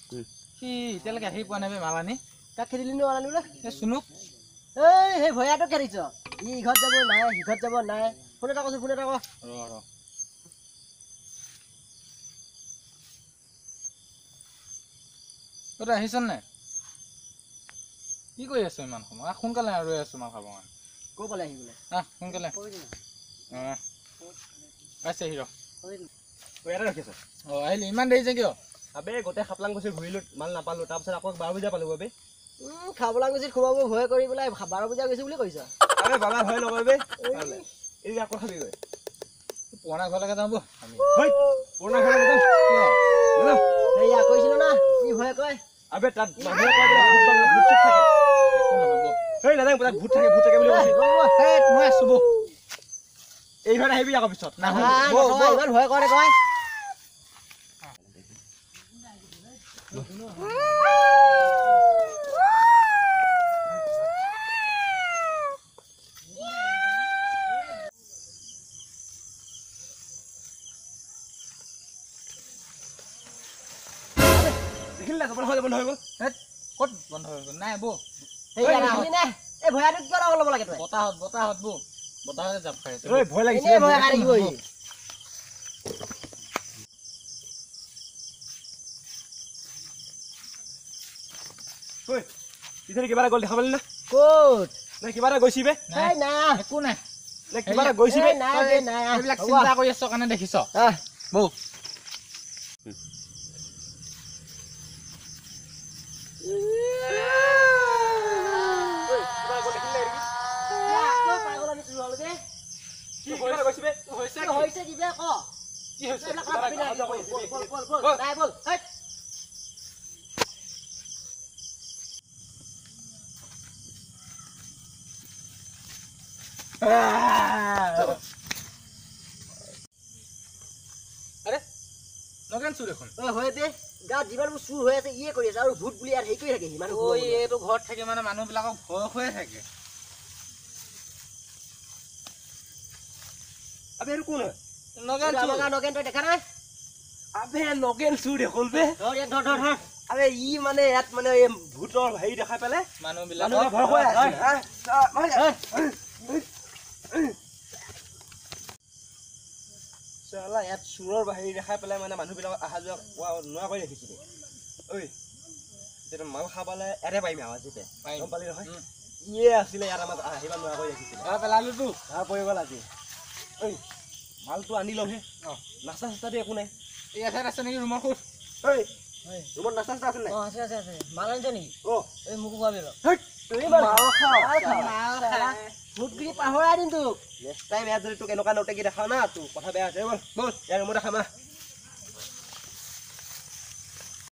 কি এতিয়ালৈকে আহি পোৱা নাই বে মালানি কাক খেদিলি নো আনি বোলে এই চুনুক এই সেই ভয়াটো খেদিছ ই ইঘৰত যাব নাই সিঘৰত যাব নাই ফোন এটা কৈছো ফোন এটা কৰ ৰ তই আহিছ নাই কি কৰি আছ ইমান সময় সোনকালে ৰৈ আছো মাল খাব কাৰণে ক'ৰ পালে আহিবলৈ সোনকালে পাইছে হিৰ ইয়াতে ৰখিছ আহিলি ইমান দেৰি যে কিয় আবে গোটেই খাপলাং গুচি ঘূৰিলো মাল নাপালো তাৰপিছত আকৌ 12 বজা পালো আবে খাপলাং গুচিত সোমাব ভয় কৰি পেলাই 12 বজা গৈছে বুলি কৈছ আবে বাবা ভয় নকৰিবে এই আকৌ খাবি গৈ পুৰণা ঘৰলৈকে যাওঁ বো আমি পুৰণা ঘৰলৈ যাওঁ কিয় এইয়া কৈছিলো না কি ভয় কয় আবে তাত মানুহে কয় ভূত থাকে এই দাদা ভূত থাকে বুলি কৈছে মই আছো বো এইবাৰ আহিবি আকৌ পিছত না ইমান ভয় কৰে কয় দেখিলা কপাল বন্ধ হৈ গ'ল ক'ত বন্ধ হৈ গ'ল নাই বো এই ভয়াটো কিয় ল'ব লাগে তই বতাহত বো বতাহতে জাপ খাই আছে ঐ ভয় লাগিছে ভয় খাই থাকিব ই ঐ ইধারে কিবা গল দেখা পালি না কোত না কিবা গৈছি বে নাই না একো নাই না কিবা গৈছি বে নাই এইবিলাক চিন্তা কৰি আছ কাৰণে দেখিছ বৌ আৰে নগেন চুৰ এখন হয় দে গাঁৱত যিমানবোৰ চুৰ হৈ আছে ইয়ে কৰি আছে আৰু ভূত বুলি আৰু হেৰি কৰি থাকে সিমান এইটো ঘৰত থাকি মানে মানুহবিলাকক ভয় হৈয়ে থাকে আবে আৰু কোন হয় নগেন তই দেখা নাই আবে নগেন চুৰ দেখোন বে ধৰ আবে ই মানে ইয়াত মানে ভূতৰ হেৰি দেখাই পেলাই মানুহবিলাক ভয় হৈ আছে চালা ইয়াত চুৰৰ হেৰি দেখাই পেলাই মানে মানুহবিলাক অহা যোৱা নোৱা কৰি ৰাখিছিলে ঐ যেতিয়া মাল খাবলৈ ইয়াতে পাৰিম আৰু আজিতে গম পালি নহয় ইয়ে আছিলে ইয়াত আমাক আহিব নোৱা কৰি ৰাখিছিলে পেলালোতো পৰি গ'ল আজি ঐ মালটো আনি লওঁহে নাস্তা চাস্তা দি একো নাই এই এঠাইত আছে নেকি ৰুমৰ খুত ঐ ৰুমত নাস্তা চাস্তা আছে নাই আছে মাল আনিছ নেকি এই মোকো খোৱাবি ভূত বুলি পাহৰাই দিম তোক নেক্সট টাইম ইয়াত যদি তোক এনেকুৱা নটেকি দেখাও না তোৰ কথা বেয়া আছে বল ইয়াৰ ৰুমতে খামা